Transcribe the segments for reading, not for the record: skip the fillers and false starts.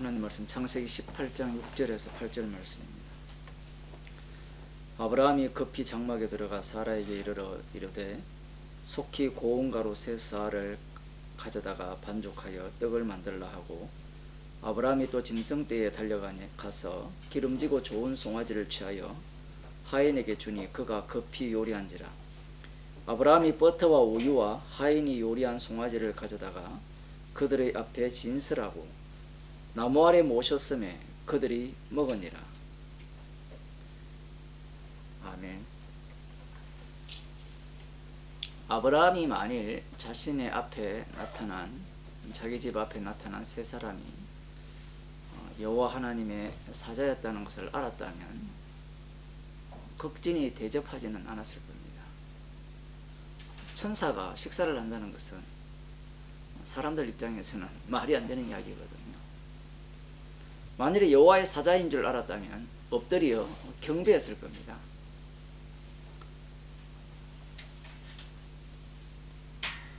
하나님 말씀 창세기 18장 6절에서 8절 말씀입니다. 아브라함이 급히 장막에 들어가 사라에게 이르되 속히 고운 가루 세 쌀을 가져다가 반죽하여 떡을 만들라 하고, 아브라함이 또 짐승떼에 달려가서 기름지고 좋은 송아지를 취하여 하인에게 주니 그가 급히 요리한지라. 아브라함이 버터와 우유와 하인이 요리한 송아지를 가져다가 그들의 앞에 진설하고 나무 아래 모셨음에 그들이 먹으니라. 아멘. 아브라함이 만일 자신의 앞에 나타난, 자기 집 앞에 나타난 세 사람이 여호와 하나님의 사자였다는 것을 알았다면 극진히 대접하지는 않았을 겁니다. 천사가 식사를 한다는 것은 사람들 입장에서는 말이 안 되는 이야기거든요. 만일에 여호와의 사자인 줄 알았다면 엎드려 경배했을 겁니다.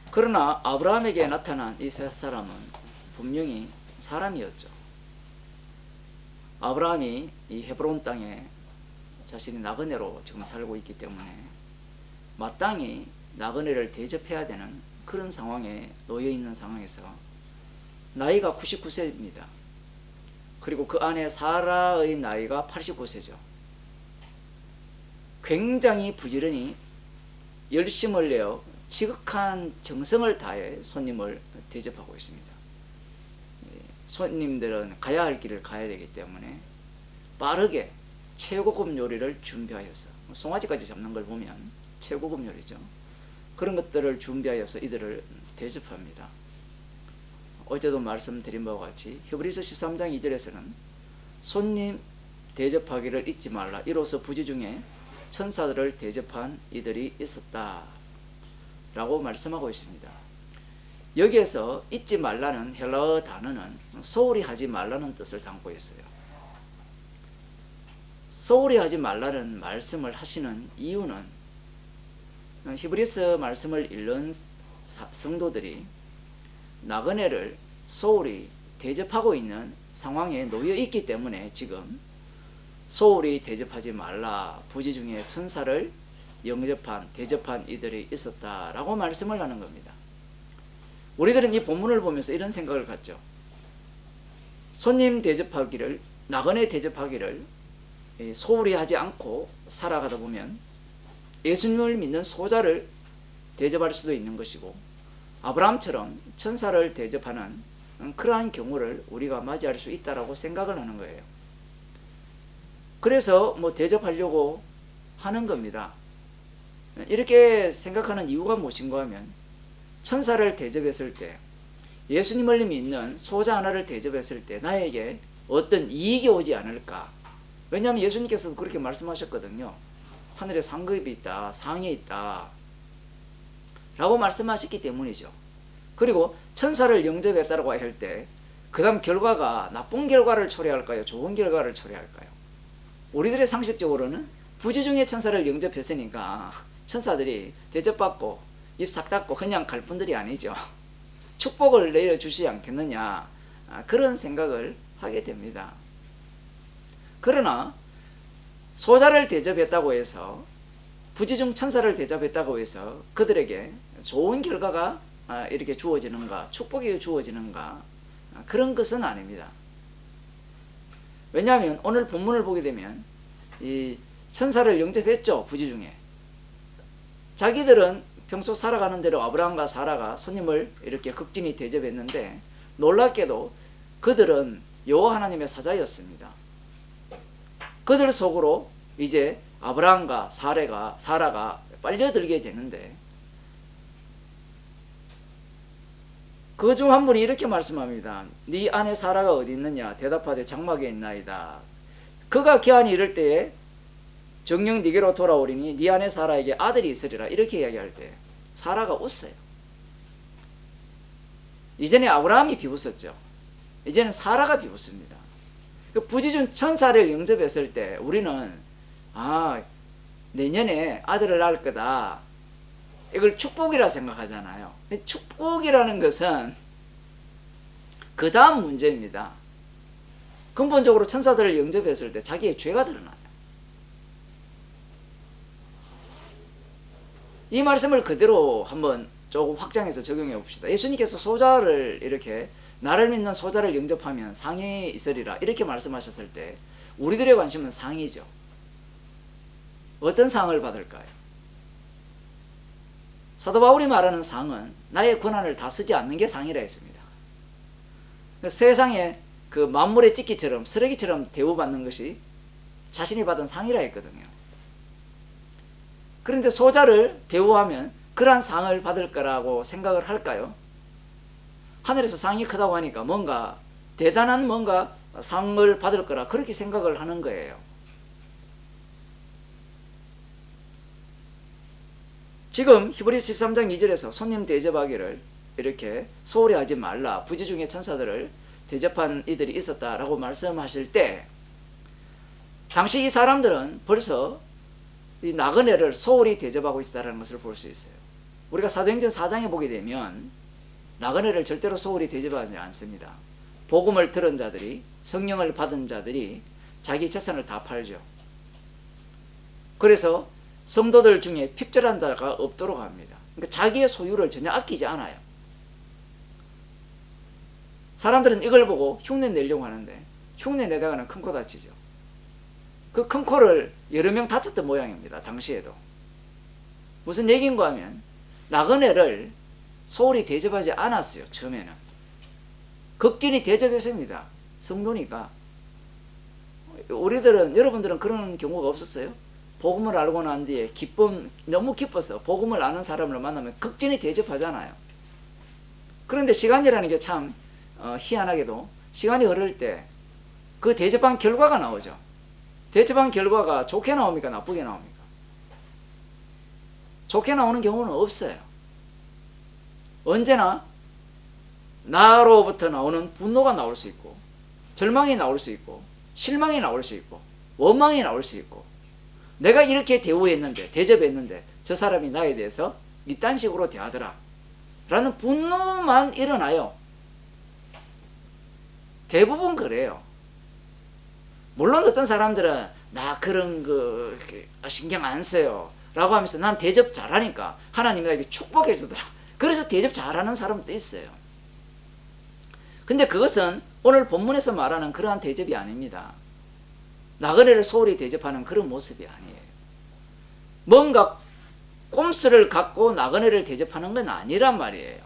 그러나 아브라함에게 나타난 이 세 사람은 분명히 사람이었죠. 아브라함이 이 헤브론 땅에 자신이 나그네로 지금 살고 있기 때문에 마땅히 나그네를 대접해야 되는 그런 상황에 놓여 있는 상황에서 나이가 99세입니다. 그리고 그 안에 사라의 나이가 89세죠. 굉장히 부지런히 열심을 내어 지극한 정성을 다해 손님을 대접하고 있습니다. 손님들은 가야 할 길을 가야 되기 때문에 빠르게 최고급 요리를 준비하여서, 송아지까지 잡는 걸 보면 최고급 요리죠. 그런 것들을 준비하여서 이들을 대접합니다. 어제도 말씀드린 바와 같이 히브리서 13장 2절에서는 손님 대접하기를 잊지 말라, 이로써 부지 중에 천사들을 대접한 이들이 있었다 라고 말씀하고 있습니다. 여기에서 잊지 말라는 헬라어 단어는 소홀히 하지 말라는 뜻을 담고 있어요. 소홀히 하지 말라는 말씀을 하시는 이유는 히브리서 말씀을 읽는 성도들이 나그네를 소홀히 대접하고 있는 상황에 놓여 있기 때문에 지금 소홀히 대접하지 말라, 부지 중에 천사를 대접한 이들이 있었다라고 말씀을 하는 겁니다. 우리들은 이 본문을 보면서 이런 생각을 갖죠. 손님 대접하기를, 나그네 대접하기를 소홀히 하지 않고 살아가다 보면 예수님을 믿는 소자를 대접할 수도 있는 것이고, 아브라함처럼 천사를 대접하는 그러한 경우를 우리가 맞이할 수 있다라고 생각을 하는 거예요. 그래서 대접하려고 하는 겁니다. 이렇게 생각하는 이유가 무엇인가 하면, 천사를 대접했을 때, 예수님을 믿는 소자 하나를 대접했을 때 나에게 어떤 이익이 오지 않을까. 왜냐하면 예수님께서도 그렇게 말씀하셨거든요. 하늘에 상급이 있다, 상이 있다 라고 말씀하셨기 때문이죠. 그리고 천사를 영접했다고 할 때 그 다음 결과가 나쁜 결과를 초래할까요? 좋은 결과를 초래할까요? 우리들의 상식적으로는 부지 중에 천사를 영접했으니까 천사들이 대접받고 입 싹 닫고 그냥 갈 분들이 아니죠. 축복을 내려주시지 않겠느냐, 그런 생각을 하게 됩니다. 그러나 소자를 대접했다고 해서, 부지 중 천사를 대접했다고 해서 그들에게 좋은 결과가 이렇게 주어지는가, 축복이 주어지는가, 그런 것은 아닙니다. 왜냐하면 오늘 본문을 보게 되면 이 천사를 영접했죠. 부지 중에 자기들은 평소 살아가는 대로 아브라함과 사라가 손님을 이렇게 극진히 대접했는데, 놀랍게도 그들은 여호와 하나님의 사자였습니다. 그들 속으로 이제 아브라함과 사라가 빨려들게 되는데, 그 중 한 분이 이렇게 말씀합니다. 네 아내 사라가 어디 있느냐? 대답하되 장막에 있나이다. 그가 기한이 이를 때에 정녕 네게로 돌아오리니 네 아내 사라에게 아들이 있으리라. 이렇게 이야기할 때 사라가 웃어요. 이전에 아브라함이 비웃었죠. 이제는 사라가 비웃습니다. 그 부지중 천사를 영접했을 때 우리는 내년에 아들을 낳을 거다, 이걸 축복이라 생각하잖아요. 축복이라는 것은 그 다음 문제입니다. 근본적으로 천사들을 영접했을 때 자기의 죄가 드러나요. 이 말씀을 그대로 한번 조금 확장해서 적용해 봅시다. 예수님께서 소자를 이렇게 나를 믿는 소자를 영접하면 상이 있으리라 이렇게 말씀하셨을 때 우리들의 관심은 상이죠. 어떤 상을 받을까요? 사도 바울이 말하는 상은 나의 권한을 다 쓰지 않는 게 상이라 했습니다. 세상에 그 만물의 찢기처럼 쓰레기처럼 대우받는 것이 자신이 받은 상이라 했거든요. 그런데 소자를 대우하면 그러한 상을 받을 거라고 생각을 할까요? 하늘에서 상이 크다고 하니까 뭔가 대단한 뭔가 상을 받을 거라 그렇게 생각을 하는 거예요. 지금 히브리서 13장 2절에서 손님 대접하기를 이렇게 소홀히 하지 말라 부지 중에 천사들을 대접한 이들이 있었다라고 말씀하실 때 당시 이 사람들은 벌써 이 나그네를 소홀히 대접하고 있다는 것을 볼 수 있어요. 우리가 사도행전 4장에 보게 되면 나그네를 절대로 소홀히 대접하지 않습니다. 복음을 들은 자들이 성령을 받은 자들이 자기 재산을 다 팔죠. 그래서 성도들 중에 핍절한 자가 없도록 합니다. 그러니까 자기의 소유를 전혀 아끼지 않아요. 사람들은 이걸 보고 흉내 내려고 하는데 흉내 내다가는 큰 코 다치죠. 그 큰 코를 여러 명 다쳤던 모양입니다. 당시에도. 무슨 얘기인가 하면 나그네를 소홀히 대접하지 않았어요. 처음에는. 극진히 대접했습니다. 성도니까. 우리들은 여러분들은 그런 경우가 없었어요? 복음을 알고 난 뒤에 너무 기뻐서 복음을 아는 사람을 만나면 극진히 대접하잖아요. 그런데 시간이라는 게 참 희한하게도 시간이 흐를 때 그 대접한 결과가 나오죠. 대접한 결과가 좋게 나옵니까? 나쁘게 나옵니까? 좋게 나오는 경우는 없어요. 언제나 나로부터 나오는 분노가 나올 수 있고 절망이 나올 수 있고 실망이 나올 수 있고 원망이 나올 수 있고 내가 이렇게 대우했는데 대접했는데 저 사람이 나에 대해서 이딴 식으로 대하더라 라는 분노만 일어나요. 대부분 그래요. 물론 어떤 사람들은 나 그런 거 신경 안 써요 라고 하면서 난 대접 잘하니까 하나님이 나에게 축복해 주더라. 그래서 대접 잘하는 사람도 있어요. 근데 그것은 오늘 본문에서 말하는 그러한 대접이 아닙니다. 나그네를 소홀히 대접하는 그런 모습이 아니에요. 뭔가 꼼수를 갖고 나그네를 대접하는 건 아니란 말이에요.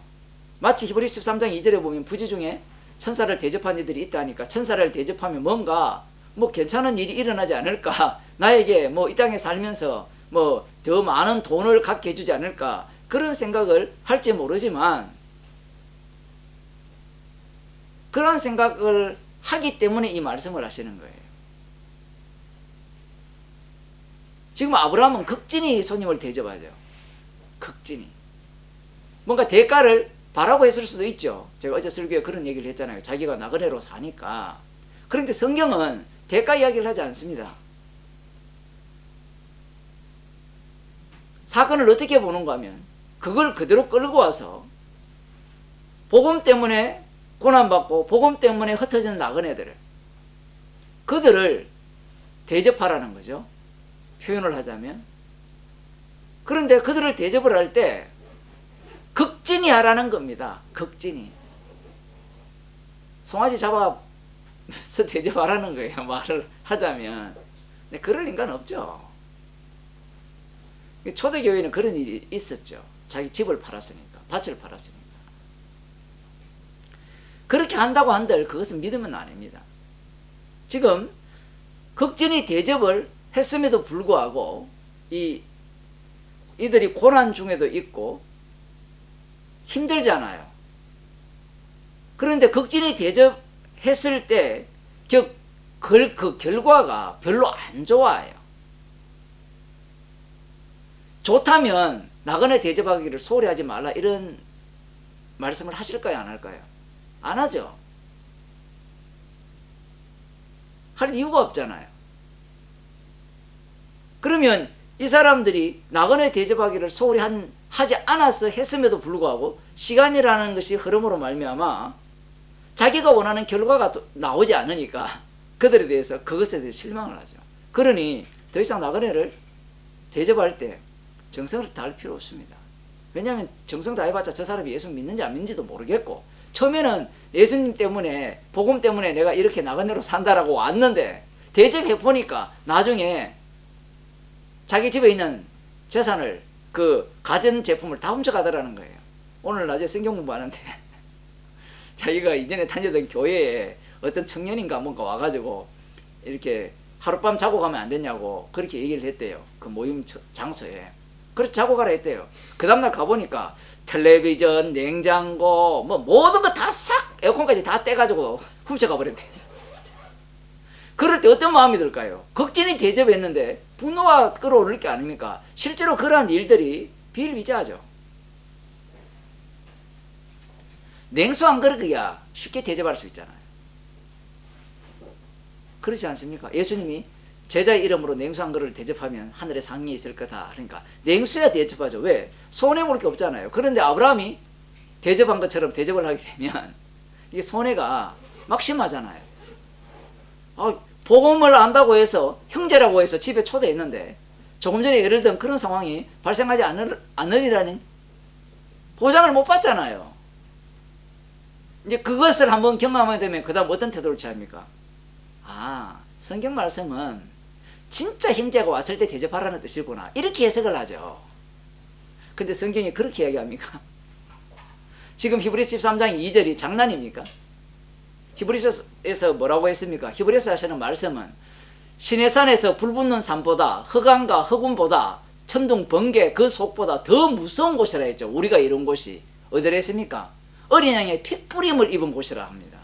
마치 히브리서 13장 2절에 보면 부지 중에 천사를 대접한 이들이 있다니까 천사를 대접하면 뭔가 괜찮은 일이 일어나지 않을까, 나에게 이 땅에 살면서 더 많은 돈을 갖게 해주지 않을까, 그런 생각을 할지 모르지만 그런 생각을 하기 때문에 이 말씀을 하시는 거예요. 지금 아브라함은 극진히 손님을 대접하죠. 극진히. 뭔가 대가를 바라고 했을 수도 있죠. 제가 어제 설교에 그런 얘기를 했잖아요. 자기가 나그네로 사니까. 그런데 성경은 대가 이야기를 하지 않습니다. 사건을 어떻게 보는가 하면 그걸 그대로 끌고 와서 복음 때문에 고난받고 복음 때문에 흩어진 나그네들을 그들을 대접하라는 거죠. 표현을 하자면. 그런데 그들을 대접을 할 때 극진히 하라는 겁니다. 극진히. 송아지 잡아서 대접하라는 거예요. 말을 하자면. 근데 그럴 인간 없죠. 초대교회는 그런 일이 있었죠. 자기 집을 팔았으니까. 밭을 팔았으니까. 그렇게 한다고 한들 그것은 믿으면 아닙니다. 지금 극진히 대접을 했음에도 불구하고 이들이 고난 중에도 있고 힘들잖아요. 그런데 극진히 대접했을 때 그 결과가 별로 안 좋아요. 좋다면 나그네 대접하기를 소홀히 하지 말라 이런 말씀을 하실까요? 안 할까요? 안 하죠. 할 이유가 없잖아요. 그러면 이 사람들이 나그네 대접하기를 소홀히 하지 않아서 했음에도 불구하고 시간이라는 것이 흐름으로 말미암아 자기가 원하는 결과가 나오지 않으니까 그들에 대해서 그것에 대해 실망을 하죠. 그러니 더 이상 나그네를 대접할 때 정성을 다할 필요 없습니다. 왜냐하면 정성 다해봤자 저 사람이 예수 믿는지 안 믿는지도 모르겠고, 처음에는 예수님 때문에, 복음 때문에 내가 이렇게 나그네로 산다라고 왔는데 대접해 보니까 나중에 자기 집에 있는 재산을, 그 가전제품을 다 훔쳐가더라는 거예요. 오늘 낮에 성경 공부하는데 자기가 이전에 다니던 교회에 어떤 청년인가 뭔가 와가지고 이렇게 하룻밤 자고 가면 안 되냐고 그렇게 얘기를 했대요. 그 모임 장소에. 그래서 자고 가라 했대요. 그 다음날 가보니까 텔레비전, 냉장고, 뭐 모든 거 다 싹, 에어컨까지 다 떼가지고 훔쳐가 버렸대요. 그럴 때 어떤 마음이 들까요? 극진히 대접했는데 분노가 끌어오를 게 아닙니까? 실제로 그러한 일들이 비일비재하죠. 냉수 한 그릇이야 쉽게 대접할 수 있잖아요. 그렇지 않습니까? 예수님이 제자의 이름으로 냉수 한 그릇을 대접하면 하늘에 상이 있을 거다. 그러니까 냉수야 대접하죠. 왜? 손해볼 게 없잖아요. 그런데 아브라함이 대접한 것처럼 대접을 하게 되면 이게 손해가 막심하잖아요. 복음을 안다고 해서, 형제라고 해서 집에 초대했는데 조금 전에 예를 든 그런 상황이 발생하지 않으리라는 보장을 못 받잖아요. 이제 그것을 한번 경험하게 되면 그 다음 어떤 태도를 취합니까? 성경 말씀은 진짜 형제가 왔을 때 대접하라는 뜻이구나, 이렇게 해석을 하죠. 근데 성경이 그렇게 이야기합니까? 지금 히브리서 13장 2절이 장난입니까? 히브리서에서 뭐라고 했습니까? 히브리서 하시는 말씀은 시내산에서 불 붙는 산보다, 흑암과 흑운보다, 천둥 번개 그 속보다 더 무서운 곳이라 했죠. 우리가 이룬 곳이 어디라 했습니까? 어린 양의 핏부림을 입은 곳이라 합니다.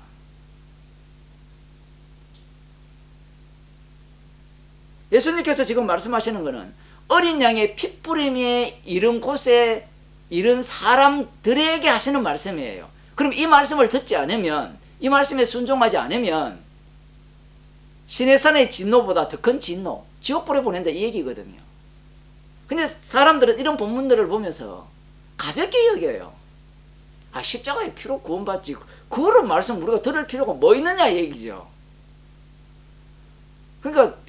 예수님께서 지금 말씀하시는 것은 어린 양의 핏부림에 이른 곳에 이른 사람들에게 하시는 말씀이에요. 그럼 이 말씀을 듣지 않으면, 이 말씀에 순종하지 않으면 시내산의 진노보다 더 큰 진노, 지옥불에 보낸다, 이 얘기거든요. 근데 사람들은 이런 본문들을 보면서 가볍게 여겨요. 십자가의 피로 구원받지, 그런 말씀 우리가 들을 필요가 뭐 있느냐 이 얘기죠.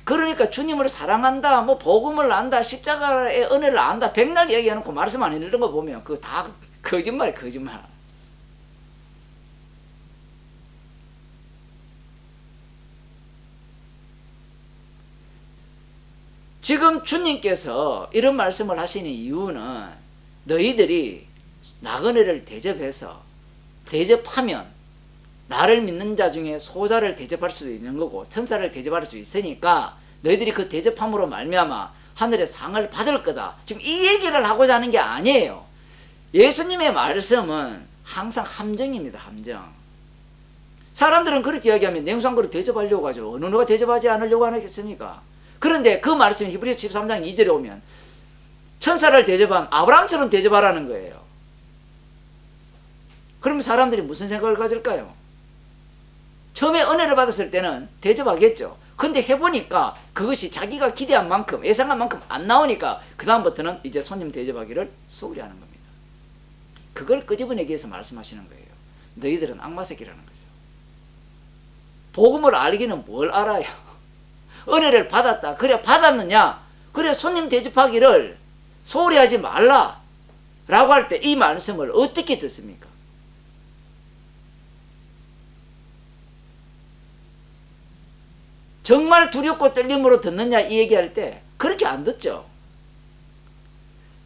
그러니까 주님을 사랑한다, 뭐 복음을 안다, 십자가의 은혜를 안다, 백날 얘기해놓고 말씀 안 읽는 거 보면 그거 다 거짓말이에요, 거짓말. 지금 주님께서 이런 말씀을 하시는 이유는 너희들이 나그네를 대접하면 나를 믿는 자 중에 소자를 대접할 수도 있는 거고 천사를 대접할 수 있으니까 너희들이 그 대접함으로 말미암아 하늘의 상을 받을 거다. 지금 이 얘기를 하고자 하는 게 아니에요. 예수님의 말씀은 항상 함정입니다. 함정. 사람들은 그렇게 이야기하면 냉수 한 그릇 대접하려고 하죠. 어느 누가 대접하지 않으려고 하겠습니까? 그런데 그 말씀이 히브리서 13장 2절에 오면 천사를 대접한 아브라함처럼 대접하라는 거예요. 그러면 사람들이 무슨 생각을 가질까요? 처음에 은혜를 받았을 때는 대접하겠죠. 근데 해보니까 그것이 자기가 기대한 만큼, 예상한 만큼 안 나오니까 그 다음부터는 이제 손님 대접하기를 소홀히 하는 겁니다. 그걸 끄집어내기 위해서 말씀하시는 거예요. 너희들은 악마 새끼라는 거죠. 복음을 알기는 뭘 알아요? 은혜를 받았다. 그래 받았느냐? 그래 손님 대접하기를 소홀히 하지 말라 라고 할 때 이 말씀을 어떻게 듣습니까? 정말 두렵고 떨림으로 듣느냐 이 얘기할 때 그렇게 안 듣죠.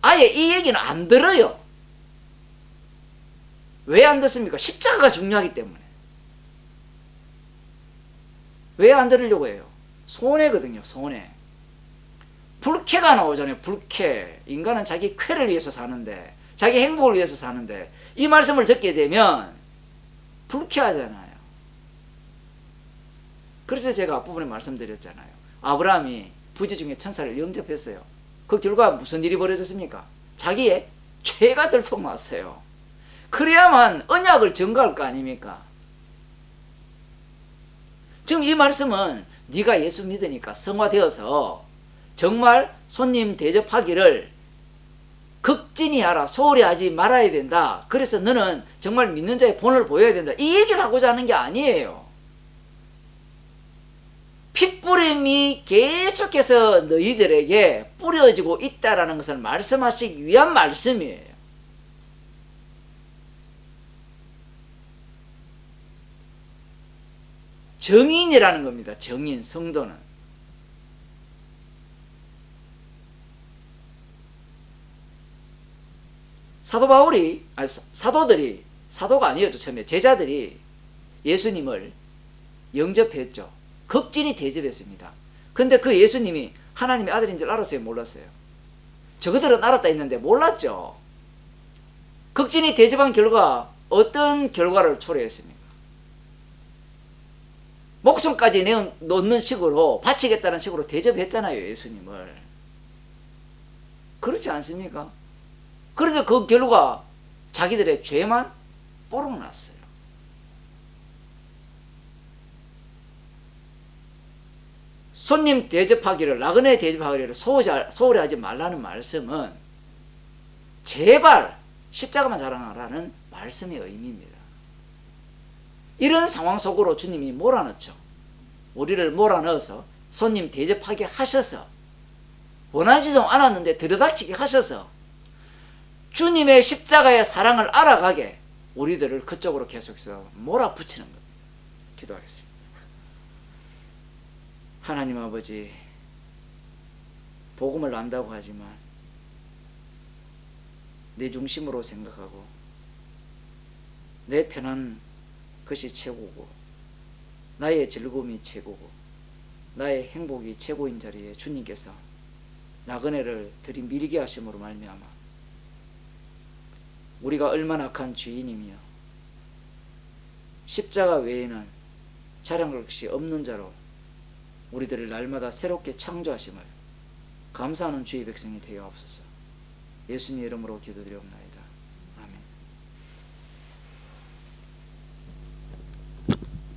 아예 이 얘기는 안 들어요. 왜 안 듣습니까? 십자가가 중요하기 때문에. 왜 안 들으려고 해요? 손해거든요. 손해. 불쾌가 나오잖아요. 불쾌. 인간은 자기 쾌를 위해서 사는데, 자기 행복을 위해서 사는데 이 말씀을 듣게 되면 불쾌하잖아요. 그래서 제가 앞부분에 말씀드렸잖아요. 아브라함이 부지 중에 천사를 영접했어요. 그 결과 무슨 일이 벌어졌습니까? 자기의 죄가 들통났어요. 그래야만 언약을 증거할 거 아닙니까? 지금 이 말씀은 네가 예수 믿으니까 성화되어서 정말 손님 대접하기를 극진히 하라, 소홀히 하지 말아야 된다. 그래서 너는 정말 믿는 자의 본을 보여야 된다. 이 얘기를 하고자 하는 게 아니에요. 핏부림이 계속해서 너희들에게 뿌려지고 있다라는 것을 말씀하시기 위한 말씀이에요. 정인이라는 겁니다. 정인, 성도는. 사도 바울이, 사도들이, 사도가 아니었죠. 처음에 제자들이 예수님을 영접했죠. 극진히 대접했습니다. 근데 그 예수님이 하나님의 아들인 줄 알았어요? 몰랐어요? 저그들은 알았다 했는데 몰랐죠. 극진히 대접한 결과 어떤 결과를 초래했습니까? 목숨까지 놓는 식으로, 바치겠다는 식으로 대접했잖아요, 예수님을. 그렇지 않습니까? 그런데 그 결과 자기들의 죄만 뽀록 났어요. 손님 대접하기를, 나그네 대접하기를 소홀히 하지 말라는 말씀은 제발 십자가만 자랑하라는 말씀의 의미입니다. 이런 상황 속으로 주님이 몰아넣죠. 우리를 몰아넣어서 손님 대접하게 하셔서, 원하지도 않았는데 들여닥치게 하셔서 주님의 십자가의 사랑을 알아가게 우리들을 그쪽으로 계속해서 몰아붙이는 겁니다. 기도하겠습니다. 하나님 아버지, 복음을 안다고 하지만 내 중심으로 생각하고 내 편한 것이 최고고, 나의 즐거움이 최고고, 나의 행복이 최고인 자리에 주님께서 나그네를 들이밀게 하심으로 말미암아 우리가 얼마나 악한 죄인이며 십자가 외에는 자랑할 것이 없는 자로 우리들을 날마다 새롭게 창조하심을 감사하는 주의 백성이 되어 없소서. 예수님 이름으로 기도드리옵나이다.